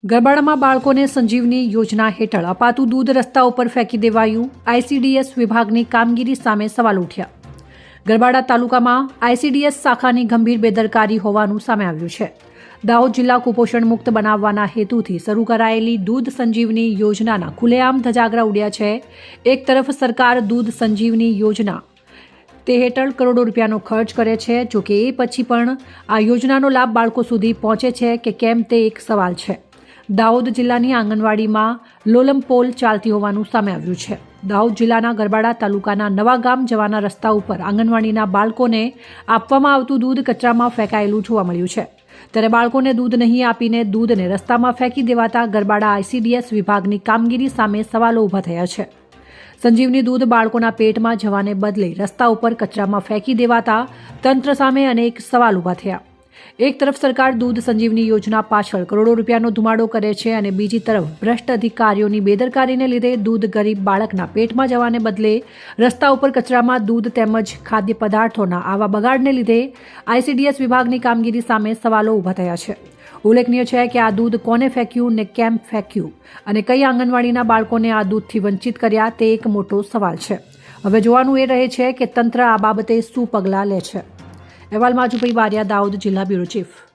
ગરબાડામાં બાળકોને સંજીવની યોજના હેઠળ અપાતું દૂધ રસ્તા ઉપર ફેંકી દેવાયું। આઈસીડીએસ વિભાગની કામગીરી સામે સવાલ ઉઠ્યા। ગરબાડા તાલુકામાં આઈસીડીએસ શાખાની ગંભીર બેદરકારી હોવાનું સામે આવ્યું છે। દાહોદ જિલ્લા કુપોષણ મુક્ત બનાવવાના હેતુથી શરૂ કરાયેલી દૂધ સંજીવની યોજનાના ખુલ્લેઆમ ધજાગરા ઉડ્યા છે। એક તરફ સરકાર દૂધ સંજીવની યોજના તે હેઠળ કરોડો રૂપિયાનો ખર્ચ કરે છે, જોકે એ પછી પણ આ યોજનાનો લાભ બાળકો સુધી પહોંચે છે કે કેમ તે એક સવાલ છે। દાહોદ જિલ્લાની આંગણવાડીમાં લોલમપોલ ચાલતી હોવાનું સામે આવ્યું છે। દાહોદ જિલ્લાના ગરબાડા તાલુકાના નવા ગામ જવાના રસ્તા ઉપર આંગણવાડીના બાળકોને આપવામાં આવતું દૂધ કચરામાં ફેંકાયેલું જોવા મળ્યું છે। ત્યારે બાળકોને દૂધ નહીં આપીને દૂધને રસ્તામાં ફેંકી દેવાતા ગરબાડા આઈસીડીએસ વિભાગની કામગીરી સામે સવાલો ઊભા થયા છે। સંજીવની દૂધ બાળકોના પેટમાં જવાને બદલે રસ્તા ઉપર કચરામાં ફેંકી દેવાતા તંત્ર સામે અનેક સવાલ ઊભા થયા। એક તરફ સરકાર દૂધ સંજીવની યોજના પાછળ કરોડો રૂપિયાનો ધુમાડો કરે છે અને બીજી તરફ ભ્રષ્ટ અધિકારીઓની બેદરકારીને લીધે દૂધ ગરીબ બાળકના પેટમાં જવાને બદલે રસ્તા ઉપર કચરામાં દૂધ તેમજ ખાદ્ય પદાર્થોના આવા બગાડને લીધે આઈસીડીએસ વિભાગની કામગીરી સામે સવાલો ઊભા થયા છે। ઉલ્લેખનીય છે કે આ દૂધ કોને ફેંક્યું ને કેમ ફેંક્યું અને કઈ આંગણવાડીના બાળકોને આ દૂધથી વંચિત કર્યા તે એક મોટો સવાલ છે। હવે જોવાનું એ રહે છે કે તંત્ર આ બાબતે શું પગલાં લે છે। અહેવાલ માજુભાઈ બારિયા, દાહોદ જિલ્લા બ્યુરો ચીફ।